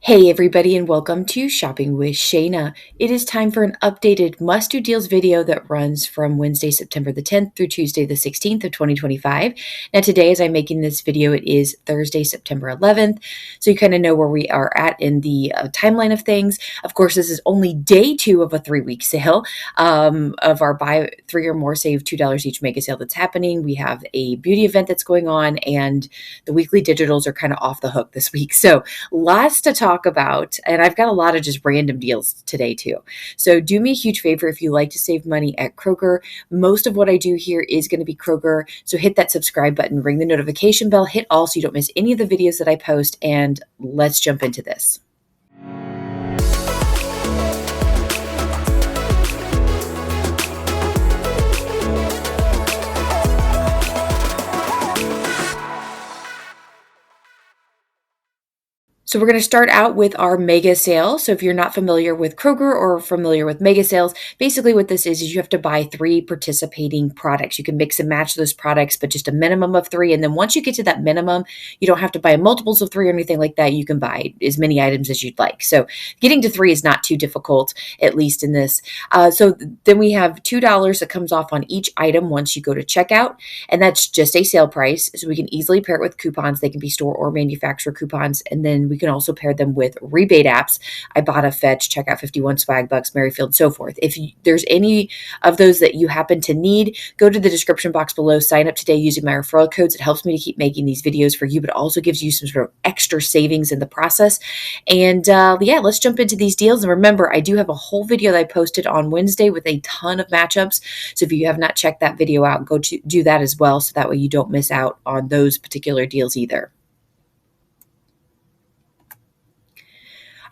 Hey everybody and welcome to Shopping with Shana. It is time for an updated must-do deals video that runs from Wednesday, September the 10th through Tuesday the 16th of 2025. Now today as I'm making this video, it is Thursday, September 11th. So you kind of know where we are at in the timeline of things. Of course, this is only day 2 of a 3-week sale of our buy 3 or more, save $2 each mega sale that's happening. We have a beauty event that's going on and the weekly digitals are kind of off the hook this week. So lots to talk about, and I've got a lot of just random deals today too. So do me a huge favor if you like to save money at Kroger. Most of what I do here is going to be Kroger, so hit that subscribe button, ring the notification bell, hit all so you don't miss any of the videos that I post, and let's jump into this. So we're going to start out with our mega sale. So if you're not familiar with Kroger or familiar with mega sales, basically what this is you have to buy 3 participating products. You can mix and match those products, but just a minimum of 3. And then once you get to that minimum, you don't have to buy multiples of 3 or anything like that. You can buy as many items as you'd like. So getting to 3 is not too difficult, at least in this. So then we have $2 that comes off on each item once you go to checkout. And that's just a sale price. So we can easily pair it with coupons. They can be store or manufacturer coupons. And then we can also pair them with rebate apps. Ibotta, Fetch, Checkout 51, Swag Bucks, Merryfield, so forth. If there's any of those that you happen to need, go to the description box below, sign up today using my referral codes. It helps me to keep making these videos for you, but also gives you some sort of extra savings in the process. And yeah, let's jump into these deals. And remember, I do have a whole video that I posted on Wednesday with a ton of matchups. So if you have not checked that video out, go to do that as well. So that way you don't miss out on those particular deals either.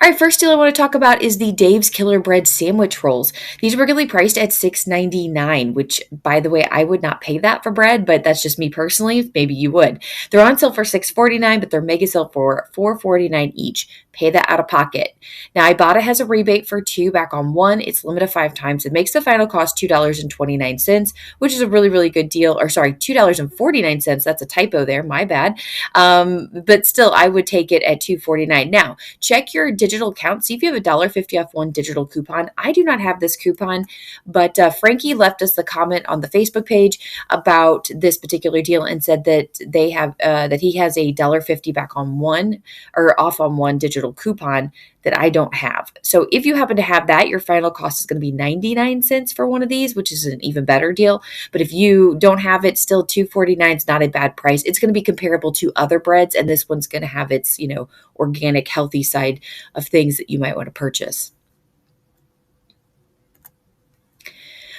All right, first deal I want to talk about is the Dave's Killer Bread sandwich rolls. These are regularly priced at $6.99, which, by the way, I would not pay that for bread, but that's just me personally. Maybe you would. They're on sale for $6.49, but they're mega sale for $4.49 each. Pay that out of pocket. Now, Ibotta has a rebate for 2 back on 1. It's limited 5 times. It makes the final cost $2.29, which is a really, really good deal. Or sorry, $2.49. That's a typo there. My bad. But still, I would take it at $2.49. Now, check your digital account. See if you have a $1.50 off 1 digital coupon. I do not have this coupon, but Frankie left us the comment on the Facebook page about this particular deal and said that they have that he has a $1.50 back on 1 or off on 1 digital coupon that I don't have. So if you happen to have that, your final cost is going to be 99 cents for one of these, which is an even better deal. But if you don't have it, still $2.49 is not a bad price. It's going to be comparable to other breads, and this one's going to have its, organic, healthy side of things that you might want to purchase.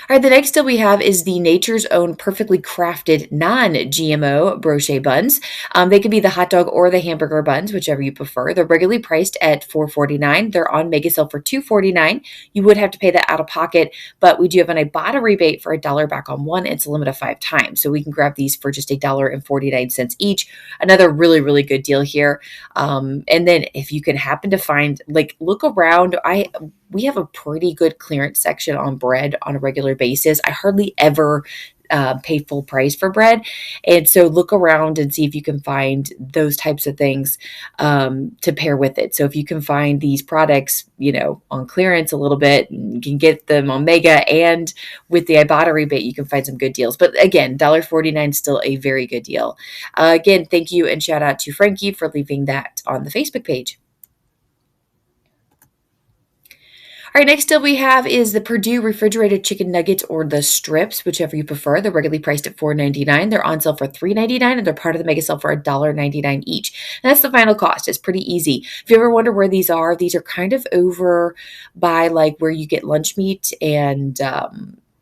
All right, the next deal we have is the Nature's Own perfectly crafted non-GMO brioche buns. They can be the hot dog or the hamburger buns, whichever you prefer. They're regularly priced at $4.49. They're on mega sale for $2.49. You would have to pay that out of pocket, but we do have an Ibotta rebate for $1 back on 1. It's a limit of 5 times. So we can grab these for just $1.49 each. Another really, really good deal here. And then if you can happen to find, look around, we have a pretty good clearance section on bread on a regular basis. I hardly ever pay full price for bread. And so look around and see if you can find those types of things to pair with it. So if you can find these products, on clearance a little bit, you can get them on Mega, and with the Ibotta rebate, you can find some good deals. But again, $1.49 is still a very good deal. Again, thank you and shout out to Frankie for leaving that on the Facebook page. All right, next deal we have is the Purdue refrigerated chicken nuggets or the strips, whichever you prefer. They're regularly priced at $4.99. They're on sale for $3.99, and they're part of the mega sale for $1.99 each. And that's the final cost. It's pretty easy. If you ever wonder where these are kind of over by where you get lunch meat and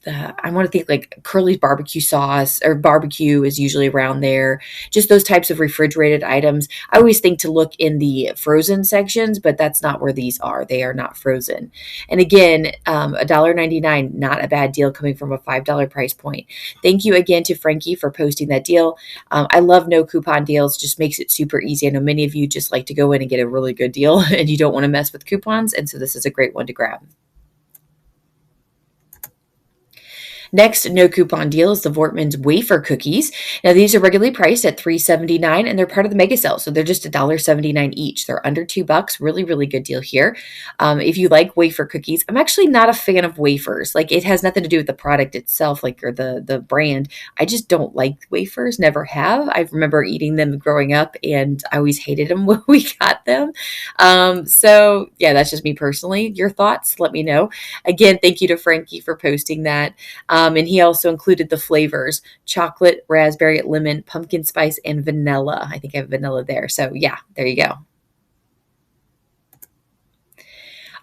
I want to think Curly's barbecue sauce or barbecue is usually around there. Just those types of refrigerated items. I always think to look in the frozen sections, but that's not where these are. They are not frozen. And again, $1.99, not a bad deal coming from a $5 price point. Thank you again to Frankie for posting that deal. I love no coupon deals. Just makes it super easy. I know many of you just like to go in and get a really good deal and you don't want to mess with coupons. And so this is a great one to grab. Next, no coupon deal is the Vortman's wafer cookies. Now, these are regularly priced at $3.79, and they're part of the mega sale, so they're just $1.79 each. They're under $2. Really, really good deal here. If you like wafer cookies, I'm actually not a fan of wafers. Like, it has nothing to do with the product itself, like, or the brand. I just don't like wafers. Never have. I remember eating them growing up, and I always hated them when we got them. So yeah, that's just me personally. Your thoughts? Let me know. Again, thank you to Frankie for posting that. And he also included the flavors: chocolate, raspberry, lemon, pumpkin spice, and vanilla. I think I have vanilla there. So yeah, there you go.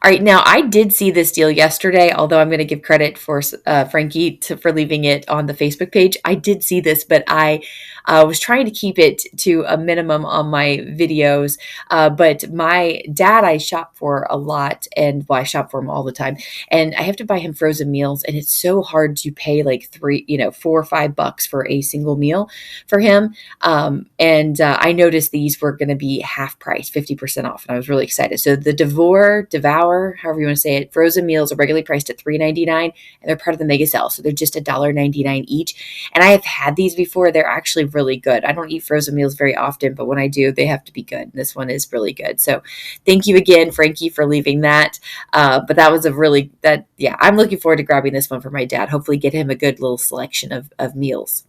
All right, now I did see this deal yesterday, although I'm going to give credit for Frankie for leaving it on the Facebook page. I did see this, but I was trying to keep it to a minimum on my videos. But my dad, I shop for a lot, and well, I shop for him all the time, and I have to buy him frozen meals, and it's so hard to pay like $4 or $5 for a single meal for him. And I noticed these were going to be half price, 50% off, and I was really excited. So the Devour, however you want to say it, frozen meals are regularly priced at $3.99, and they're part of the mega sale. So they're just $1.99 each. And I have had these before. They're actually really good. I don't eat frozen meals very often, but when I do, they have to be good. This one is really good. So thank you again, Frankie, for leaving that. But that was yeah, I'm looking forward to grabbing this one for my dad. Hopefully get him a good little selection of meals.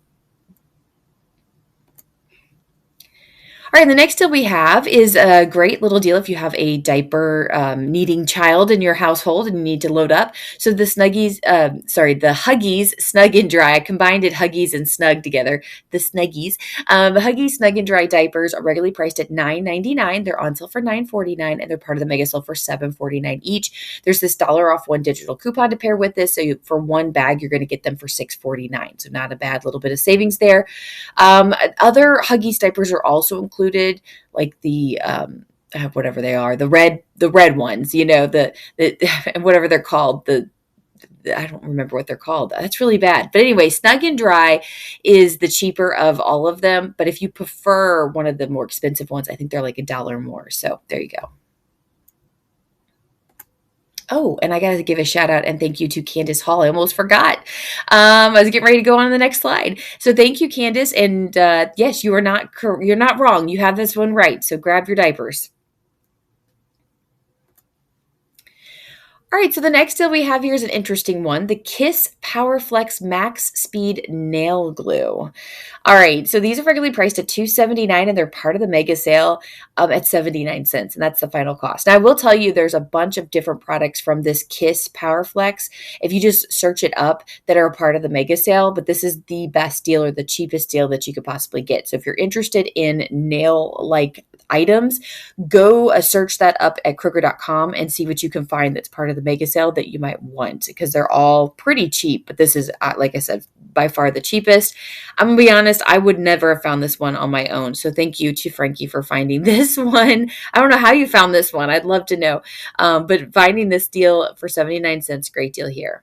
All right, the next deal we have is a great little deal if you have a diaper needing child in your household and you need to load up. So the the Huggies Snug and Dry. I combined it Huggies and Snug together. The Snuggies. The Huggies Snug and Dry diapers are regularly priced at $9.99. They're on sale for $9.49, and they're part of the mega sale for $7.49 each. There's this $1 off one digital coupon to pair with this. So for one bag, you're going to get them for $6.49. So not a bad little bit of savings there. Other Huggies diapers are also included, like the whatever they are, the red ones, the whatever they're called, I don't remember what they're called. That's really bad. But anyway, Snug and Dry is the cheaper of all of them. But if you prefer one of the more expensive ones, I think they're like $1 more. So there you go. Oh, and I got to give a shout out and thank you to Candace Hall. I almost forgot. I was getting ready to go on to the next slide. So thank you, Candace. And yes, you're not wrong. You have this one right. So grab your diapers. All right, so the next deal we have here is an interesting one. The Kiss PowerFlex Max Speed Nail Glue. All right, so these are regularly priced at $2.79, and they're part of the mega sale at 79 cents, and that's the final cost. Now, I will tell you there's a bunch of different products from this Kiss PowerFlex, if you just search it up, that are a part of the mega sale, but this is the best deal or the cheapest deal that you could possibly get. So if you're interested in nail-like items, go search that up at Kroger.com and see what you can find that's part of the mega sale that you might want, because they're all pretty cheap, but this is, like I said, by far the cheapest. I'm gonna be honest, I would never have found this one on my own. So thank you to Frankie for finding this one. I don't know how you found this one. I'd love to know. But finding this deal for 79 cents, great deal here.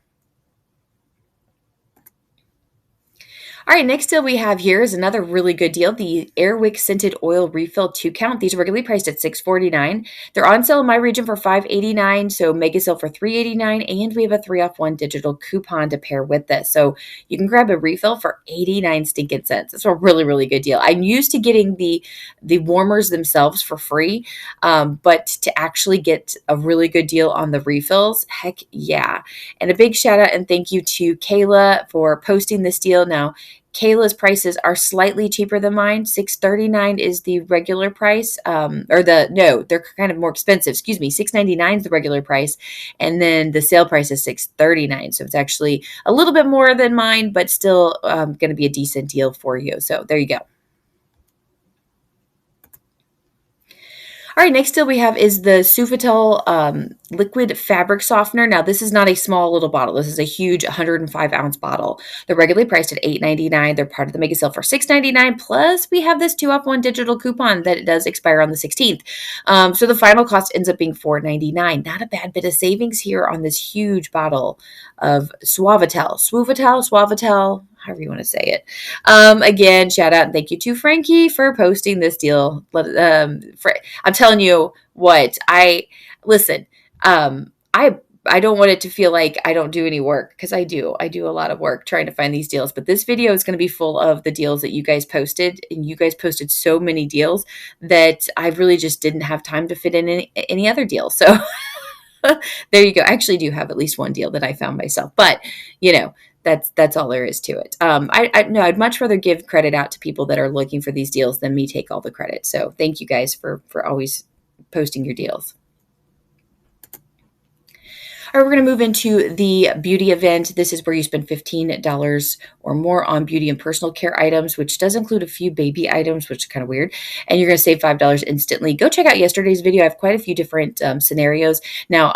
All right, next deal we have here is another really good deal. The Airwick Scented Oil Refill 2-count. These are regularly priced at $6.49. They're on sale in my region for $5.89, so mega sale for $3.89, and we have a 3-off-1 digital coupon to pair with this. So you can grab a refill for 89 stinking cents. It's a really, really good deal. I'm used to getting the warmers themselves for free, but to actually get a really good deal on the refills, heck yeah. And a big shout out and thank you to Kayla for posting this deal. Now, Kayla's prices are slightly cheaper than mine. $6.39 is the regular price. They're kind of more expensive. Excuse me, $6.99 is the regular price, and then the sale price is $6.39. So it's actually a little bit more than mine, but still going to be a decent deal for you. So there you go. All right, next deal we have is the Suavitel liquid fabric softener. Now, this is not a small little bottle. This is a huge 105-ounce bottle. They're regularly priced at $8.99. They're part of the mega sale for $6.99. Plus, we have this 2-off-1 digital coupon that it does expire on the 16th. So the final cost ends up being $4.99. Not a bad bit of savings here on this huge bottle of Suavitel, however you want to say it. Again, shout out and thank you to Frankie for posting this deal. I'm telling you what, listen, I I don't want it to feel like I don't do any work, because I do. I do a lot of work trying to find these deals. But this video is going to be full of the deals that you guys posted, and you guys posted so many deals that I really just didn't have time to fit in any other deals. So there you go. I actually do have at least one deal that I found myself, but that's all there is to it. I no, I'd much rather give credit out to people that are looking for these deals than me take all the credit. So thank you guys for always posting your deals. All right, we're going to move into the beauty event. This is where you spend $15 or more on beauty and personal care items, which does include a few baby items, which is kind of weird. And you're going to save $5 instantly. Go check out yesterday's video. I have quite a few different scenarios. Now,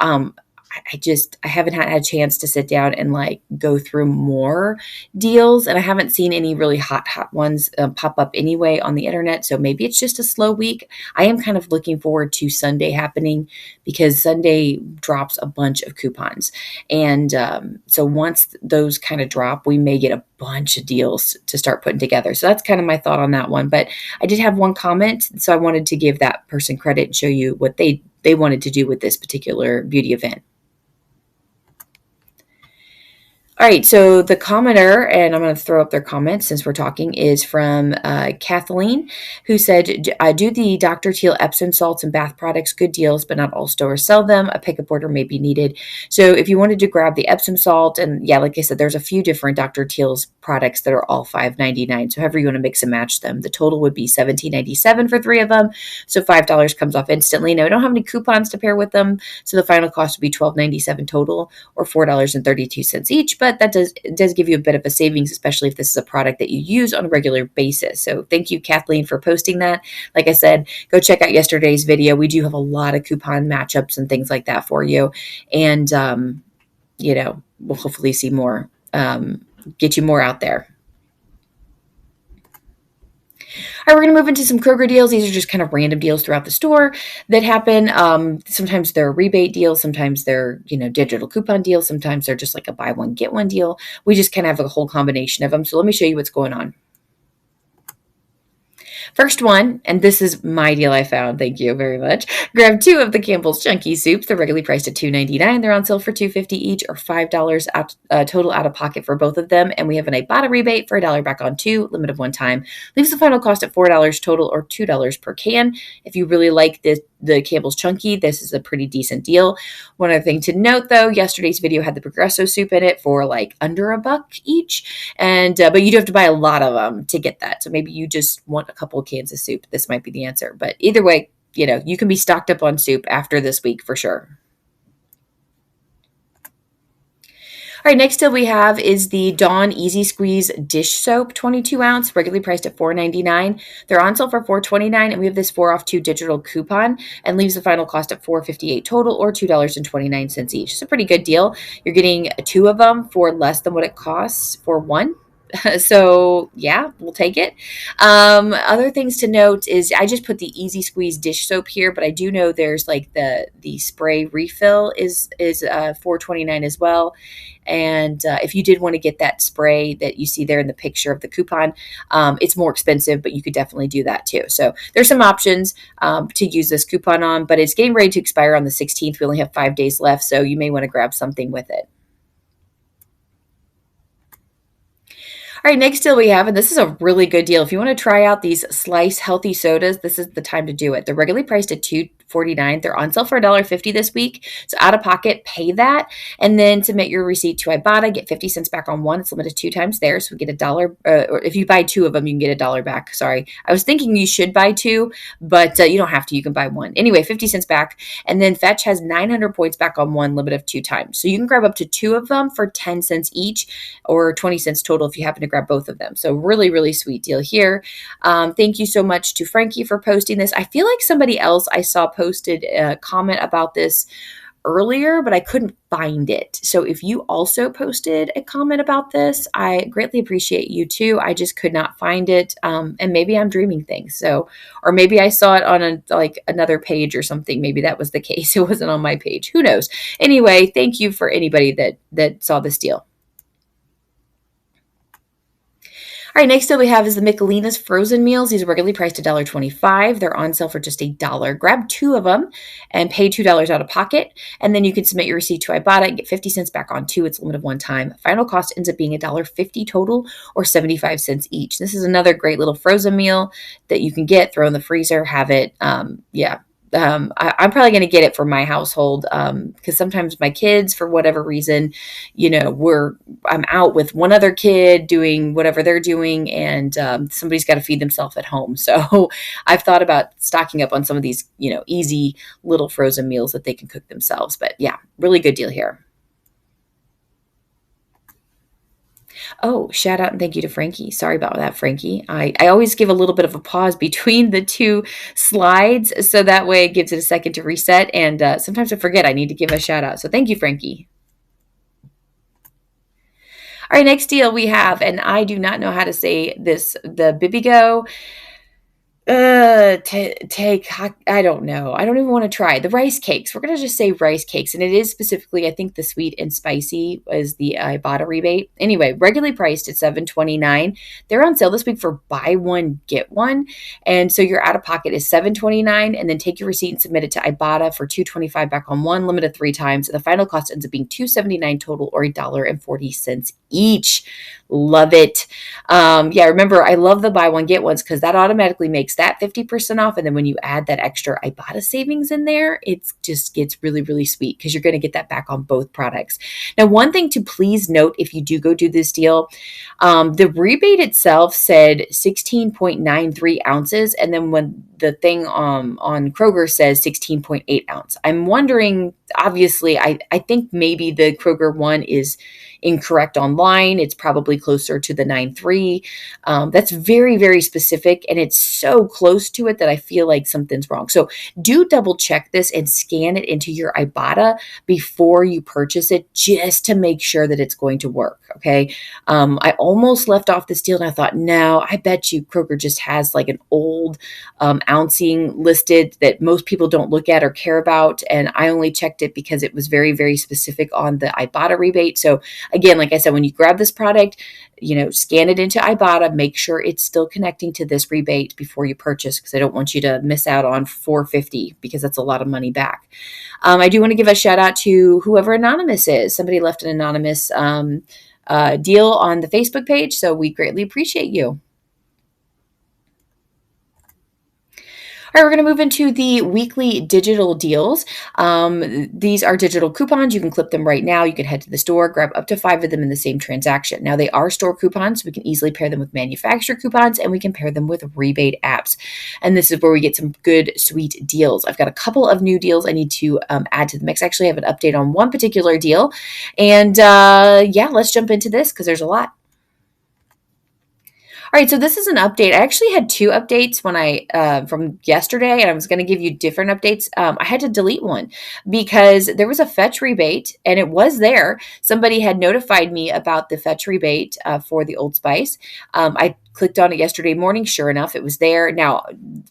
I haven't had a chance to sit down and go through more deals, and I haven't seen any really hot ones pop up anyway on the internet. So maybe it's just a slow week. I am kind of looking forward to Sunday happening, because Sunday drops a bunch of coupons. And so once those kind of drop, we may get a bunch of deals to start putting together. So that's kind of my thought on that one. But I did have one comment, so I wanted to give that person credit and show you what they wanted to do with this particular beauty event. All right, so the commenter, and I'm going to throw up their comment since we're talking, is from Kathleen, who said, do the Dr. Teal Epsom salts and bath products, good deals, but not all stores sell them. A pickup order may be needed. So if you wanted to grab the Epsom salt, and yeah, like I said, there's a few different Dr. Teal's products that are all $5.99. So however you want to mix and match them, the total would be $17.97 for 3 of them. So $5 comes off instantly. Now, we don't have any coupons to pair with them, so the final cost would be $12.97 total, or $4.32 each. But that does give you a bit of a savings, especially if this is a product that you use on a regular basis. So thank you, Kathleen, for posting that. Like I said, go check out yesterday's video. We do have a lot of coupon matchups and things like that for you. And, we'll hopefully see more, get you more out there. All right, we're going to move into some Kroger deals. These are just kind of random deals throughout the store that happen. Sometimes they're rebate deals. Sometimes they're, digital coupon deals. Sometimes they're just like a buy one, get one deal. We just kind of have a whole combination of them. So let me show you what's going on. First one, and this is my deal I found. Thank you very much. Grab 2 of the Campbell's Chunky Soups. They're regularly priced at $2.99. They're on sale for $2.50 each, or $5 total out of pocket for both of them. And we have an Ibotta rebate for $1 back on 2, limit of 1 time. Leaves the final cost at $4 total, or $2 per can. If you really like the Campbell's Chunky, this is a pretty decent deal. One other thing to note, though, yesterday's video had the Progresso soup in it for under $1 each, and but you do have to buy a lot of them to get that. So maybe you just want a couple of cans of soup. This might be the answer. But either way, you can be stocked up on soup after this week for sure. All right, next deal we have is the Dawn Easy Squeeze Dish Soap, 22 ounce, regularly priced at $4.99. They're on sale for $4.29, and we have this 4 off 2 digital coupon, and leaves the final cost at $4.58 total, or $2.29 each. It's a pretty good deal. You're getting 2 of them for less than what it costs for 1. So yeah, we'll take it. Other things to note is I just put the Easy Squeeze dish soap here, but I do know there's the spray refill is $4.29 as well. And if you did want to get that spray that you see there in the picture of the coupon, it's more expensive, but you could definitely do that too. So there's some options to use this coupon on, but it's getting ready to expire on the 16th. We only have 5 days left, so you may want to grab something with it. All right, next deal we have, and this is a really good deal. If you want to try out these Slice healthy sodas, this is the time to do it. They're regularly priced at $2.49. They're on sale for $1.50 this week. So out of pocket, pay that, and then submit your receipt to Ibotta. Get 50 cents back on one. It's limited 2 times there, so we get $1. Or if you buy 2 of them, you can get $1 back. Sorry, I was thinking you should buy 2, but you don't have to. You can buy 1 anyway. 50 cents back, and then Fetch has 900 points back on 1, limit of 2 times. So you can grab up to 2 of them for 10 cents each, or 20 cents total if you happen to grab both of them. So really, really sweet deal here. Thank you so much to Frankie for posting this. I feel like somebody else I saw posted a comment about this earlier, but I couldn't find it. So if you also posted a comment about this, I greatly appreciate you too. I just could not find it. And maybe I'm dreaming things. So, or maybe I saw it on another page or something. Maybe that was the case. It wasn't on my page. Who knows? Anyway, thank you for anybody that saw this deal. All right, next deal we have is the Michelina's frozen meals. These are regularly priced $1.25. They're on sale for just $1. Grab two of them and pay $2 out of pocket. And then you can submit your receipt to Ibotta and get 50 cents back on two. It's a limit of one time. Final cost ends up being $1.50 total or 75 cents each. This is another great little frozen meal that you can get, throw in the freezer, have it. I'm probably going to get it for my household because sometimes my kids, for whatever reason, I'm out with one other kid doing whatever they're doing, and somebody's got to feed themselves at home. So I've thought about stocking up on some of these, easy little frozen meals that they can cook themselves. But yeah, really good deal here. Oh, shout out and thank you to Frankie. Sorry about that, Frankie. I always give a little bit of a pause between the two slides, so that way it gives it a second to reset. And sometimes I forget I need to give a shout out. So thank you, Frankie. All right, next deal we have, and I do not know how to say this, the Bibigo take, I don't know. I don't even want to try the rice cakes. We're going to just say rice cakes. And it is specifically, I think the sweet and spicy is the Ibotta rebate. Anyway, regularly priced at $7.29. They're on sale this week for buy one, get one. And so your out of pocket is $7.29, and then take your receipt and submit it to Ibotta for $2.25 back on one, limited 3 times. And the final cost ends up being $2.79 total or $1.40 each. Love it. Remember, I love the buy one, get ones because that automatically makes that 50% off. And then when you add that extra Ibotta savings in there, it just gets really, really sweet because you're going to get that back on both products. Now, one thing to please note if you do go do this deal, the rebate itself said 16.93 ounces. And then when the thing on Kroger says 16.8 ounce, I'm wondering, obviously, I think maybe the Kroger one is incorrect online. It's probably closer to the 9.3. That's very, very specific, and it's so close to it that I feel like something's wrong. So do double check this and scan it into your Ibotta before you purchase it, just to make sure that it's going to work. Okay. I almost left off this deal and I thought, no, I bet you Kroger just has like an old ouncing listed that most people don't look at or care about. And I only checked it because it was very, very specific on the Ibotta rebate. So again, like I said, when you grab this product, scan it into Ibotta, make sure it's still connecting to this rebate before you purchase, because I don't want you to miss out on $4.50 because that's a lot of money back. I do want to give a shout out to whoever Anonymous is. Somebody left an anonymous deal on the Facebook page, so we greatly appreciate you. All right, we're going to move into the weekly digital deals. These are digital coupons. You can clip them right now. You can head to the store, grab up to 5 of them in the same transaction. Now, they are store coupons, so we can easily pair them with manufacturer coupons, and we can pair them with rebate apps. And this is where we get some good, sweet deals. I've got a couple of new deals I need to add to the mix. Actually, I have an update on one particular deal. And let's jump into this because there's a lot. All right, so this is an update. I actually had 2 updates when from yesterday, and I was going to give you different updates. I had to delete one because there was a fetch rebate, and it was there. Somebody had notified me about the fetch rebate for the Old Spice. I clicked on it yesterday morning. Sure enough, it was there. Now,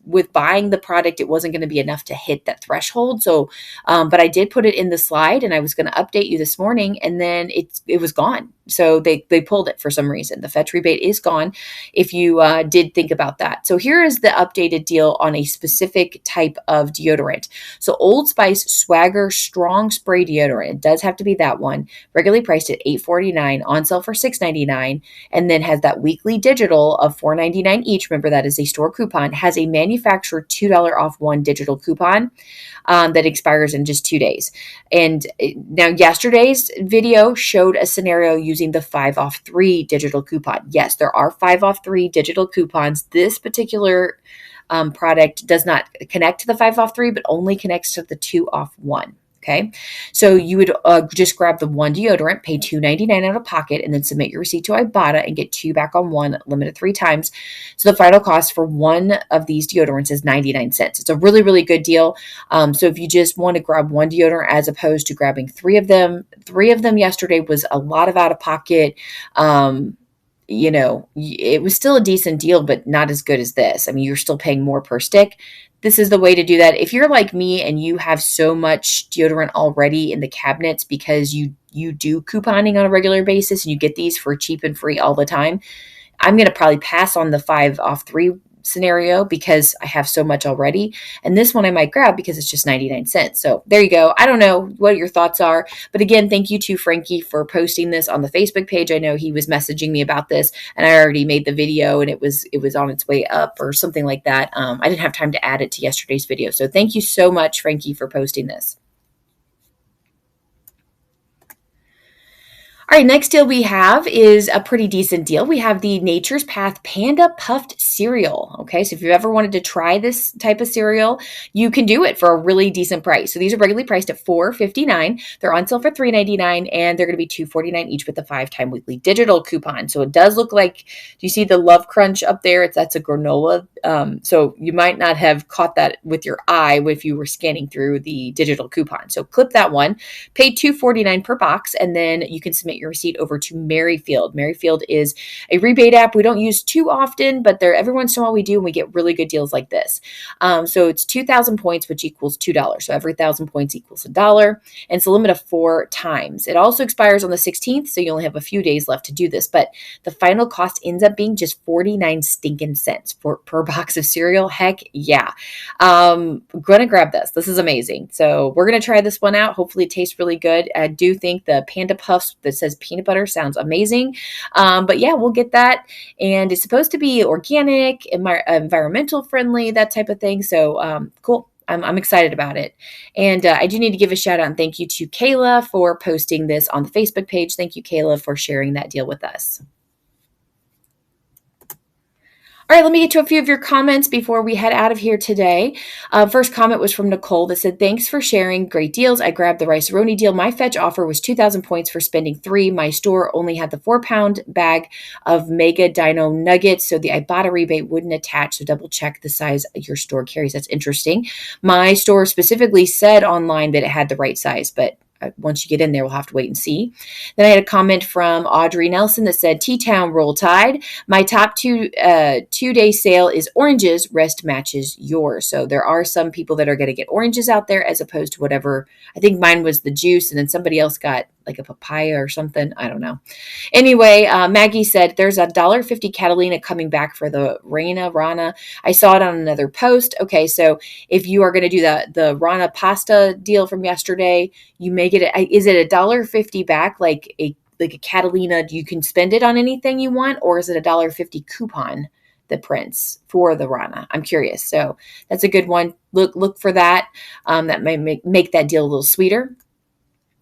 with buying the product, it wasn't going to be enough to hit that threshold. So, but I did put it in the slide, and I was going to update you this morning, and then it was gone. So they pulled it for some reason. The fetch rebate is gone if you did think about that. So here is the updated deal on a specific type of deodorant. So Old Spice Swagger Strong Spray Deodorant. It does have to be that one. Regularly priced at $8.49, on sale for $6.99, and then has that weekly digital of $4.99 each. Remember, that is a store coupon. Has a manufacturer $2 off one digital coupon that expires in just 2 days. And now yesterday's video showed a scenario using the 5 off 3 digital coupon. Yes, there are 5 off 3 digital coupons. This particular product does not connect to the 5 off 3, but only connects to the 2 off 1. Okay, so you would just grab the one deodorant, pay $2.99 out of pocket, and then submit your receipt to Ibotta and get 2 back on one, limited 3 times. So the final cost for one of these deodorants is 99 cents. It's a really, really good deal. So if you just want to grab one deodorant as opposed to grabbing 3 of them yesterday was a lot of out of pocket. It was still a decent deal, but not as good as this. I mean, you're still paying more per stick. This is the way to do that. If you're like me and you have so much deodorant already in the cabinets because you do couponing on a regular basis and you get these for cheap and free all the time, I'm going to probably pass on the 5 off 3 scenario because I have so much already. And this one I might grab because it's just 99 cents. So there you go. I don't know what your thoughts are. But again, thank you to Frankie for posting this on the Facebook page. I know he was messaging me about this and I already made the video and it was on its way up or something like that. I didn't have time to add it to yesterday's video. So thank you so much, Frankie, for posting this. All right, next deal we have is a pretty decent deal. We have the Nature's Path Panda Puffed Cereal. Okay, so if you've ever wanted to try this type of cereal, you can do it for a really decent price. So these are regularly priced at $4.59. They're on sale for $3.99, and they're going to be $2.49 each with a 5-time weekly digital coupon. So it does look like, do you see the Love Crunch up there? That's a granola. So you might not have caught that with your eye if you were scanning through the digital coupon. So clip that one, pay $2.49 per box, and then you can submit your receipt over to Merryfield. Merryfield is a rebate app we don't use too often, but every once in a while we do, and we get really good deals like this. So it's 2,000 points, which equals $2. So every 1,000 points equals $1, and it's a limit of 4 times. It also expires on the 16th, so you only have a few days left to do this, but the final cost ends up being just 49 stinking cents per box of cereal. Heck yeah. Gonna grab this. This is amazing. So we're gonna try this one out. Hopefully it tastes really good. I do think the Panda Puffs that says peanut butter sounds amazing. But yeah, we'll get that. And it's supposed to be organic, environmental friendly, that type of thing. So cool. I'm excited about it. And I do need to give a shout out and thank you to Kayla for posting this on the Facebook page. Thank you, Kayla, for sharing that deal with us. All right, let me get to a few of your comments before we head out of here today. First comment was from Nicole that said, thanks for sharing. Great deals. I grabbed the Rice-A-Roni deal. My fetch offer was 2,000 points for spending 3. My store only had the 4-pound bag of Mega Dino Nuggets, so the Ibotta rebate wouldn't attach, so double check the size your store carries. That's interesting. My store specifically said online that it had the right size, but once you get in there, we'll have to wait and see. Then I had a comment from Audrey Nelson that said, T-Town Roll Tide. My top two-day sale is oranges. Rest matches yours. So there are some people that are going to get oranges out there as opposed to whatever. I think mine was the juice and then somebody else got like a papaya or something. I don't know. Anyway, Maggie said, there's a $1.50 Catalina coming back for the Rana. I saw it on another post. Okay, so if you are going to do the Rana pasta deal from yesterday, you may get it. Is it $1.50 back like a Catalina? You can spend it on anything you want, or is it $1.50 coupon that prints for the Rana? I'm curious. So that's a good one. Look for that. That may make that deal a little sweeter.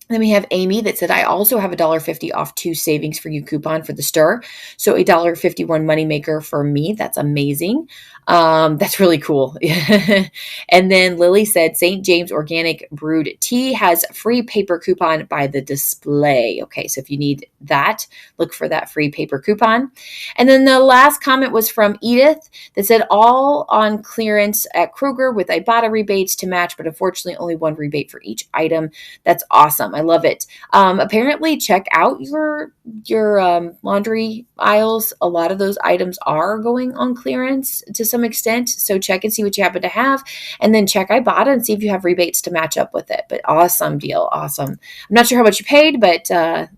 Then we have Amy that said, I also have $1.50 off 2 savings for you coupon for the stir. So a $1.51 moneymaker for me. That's amazing. That's really cool. And then Lily said, St. James Organic Brewed Tea has free paper coupon by the display. Okay, so if you need that, look for that free paper coupon. And then the last comment was from Edith that said, all on clearance at Kroger with Ibotta rebates to match, but unfortunately only 1 rebate for each item. That's awesome. I love it. Apparently check out your laundry aisles. A lot of those items are going on clearance to some extent. So check and see what you happen to have, and then check Ibotta and see if you have rebates to match up with it. But awesome deal. Awesome. I'm not sure how much you paid, but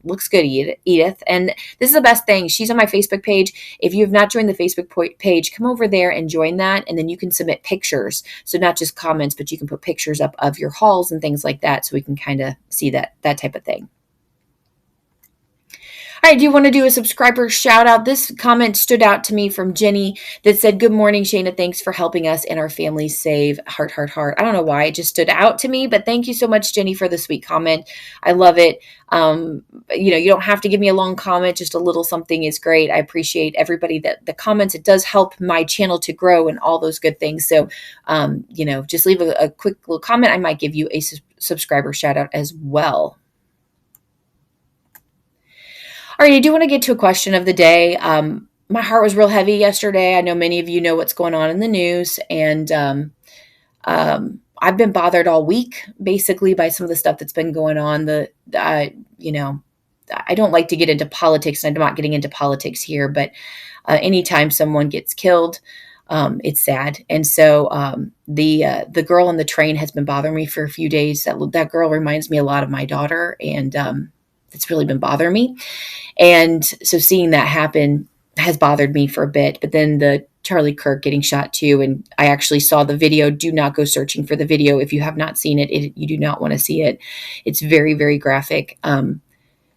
looks good, Edith. And this is the best thing. She's on my Facebook page. If you have not joined the Facebook page, come over there and join that. And then you can submit pictures. So not just comments, but you can put pictures up of your hauls and things like that. So we can kind of see that type of thing. All right, do you want to do a subscriber shout out? This comment stood out to me from Jenny that said, good morning, Shana. Thanks for helping us and our family save. Heart, heart, heart. I don't know why it just stood out to me, but thank you so much, Jenny, for the sweet comment. I love it. You don't have to give me a long comment. Just a little something is great. I appreciate everybody the comments. It does help my channel to grow and all those good things. So, just leave a quick little comment. I might give you a subscriber shout out as well. All right, I do want to get to a question of the day. My heart was real heavy yesterday. I know many of you know what's going on in the news, and I've been bothered all week, basically, by some of the stuff that's been going on. I don't like to get into politics, and I'm not getting into politics here, but anytime someone gets killed, it's sad. And so the girl on the train has been bothering me for a few days. That girl reminds me a lot of my daughter, and it's really been bothering me. And so seeing that happen, has bothered me for a bit. But then the Charlie Kirk getting shot too, and I actually saw the video. Do not go searching for the video if you have not seen it. You do not want to see it. It's very, very graphic.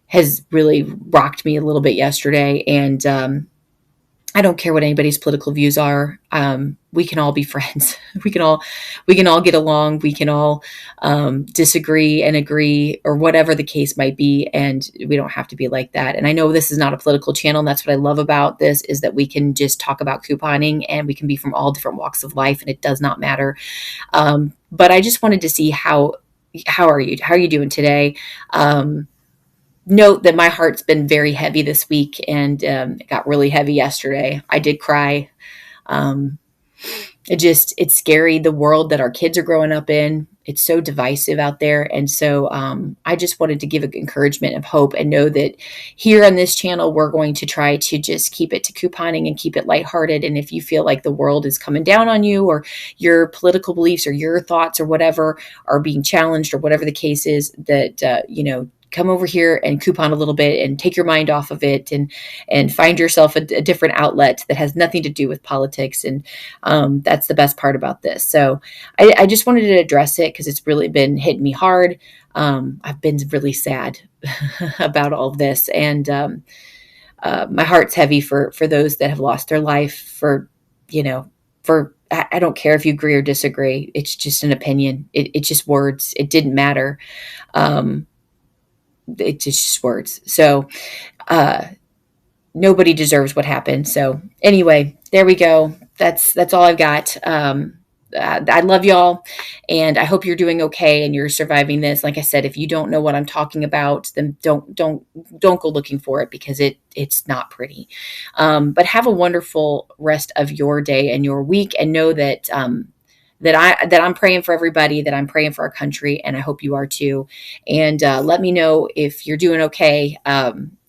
Has really rocked me a little bit yesterday, and I don't care what anybody's political views are. We can all be friends. We can all get along. We can all disagree and agree, or whatever the case might be. And we don't have to be like that. And I know this is not a political channel. And that's what I love about this, is that we can just talk about couponing, and we can be from all different walks of life, and it does not matter. But I just wanted to see how are you? How are you doing today? Note that my heart's been very heavy this week, and it got really heavy yesterday. I did cry. Um, it's scary, the world that our kids are growing up in. It's so divisive out there. And so I just wanted to give encouragement of hope, and know that here on this channel, we're going to try to just keep it to couponing and keep it lighthearted. And if you feel like the world is coming down on you, or your political beliefs or your thoughts or whatever are being challenged, or whatever the case is, that, come over here and coupon a little bit and take your mind off of it, and find yourself a different outlet that has nothing to do with politics. And that's the best part about this. So I just wanted to address it, because it's really been hitting me hard. I've been really sad about all of this, and my heart's heavy for those that have lost their life for, I don't care if you agree or disagree. It's just an opinion. It's just words. It didn't matter. It's just words. So nobody deserves what happened. So anyway, there we go. That's all I've got. I love y'all, and I hope you're doing okay and you're surviving this. Like I said, if you don't know what I'm talking about, then don't go looking for it, because it's not pretty. But have a wonderful rest of your day and your week, and know that that I'm praying for everybody, that I'm praying for our country, and I hope you are too. And let me know if you're doing okay.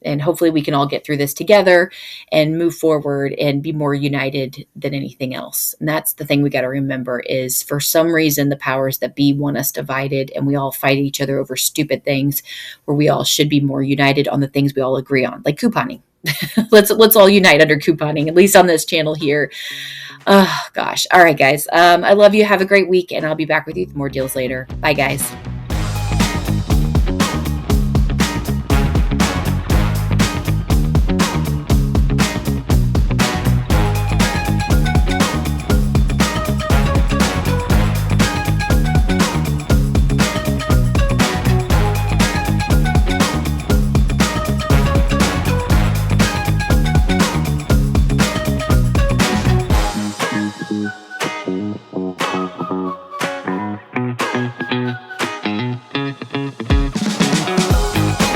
And hopefully we can all get through this together and move forward and be more united than anything else. And that's the thing we got to remember, is for some reason, the powers that be want us divided, and we all fight each other over stupid things, where we all should be more united on the things we all agree on, like couponing. Let's all unite under couponing, at least on this channel here. Oh gosh. All right, guys. I love you. Have a great week, and I'll be back with you with more deals later. Bye, guys.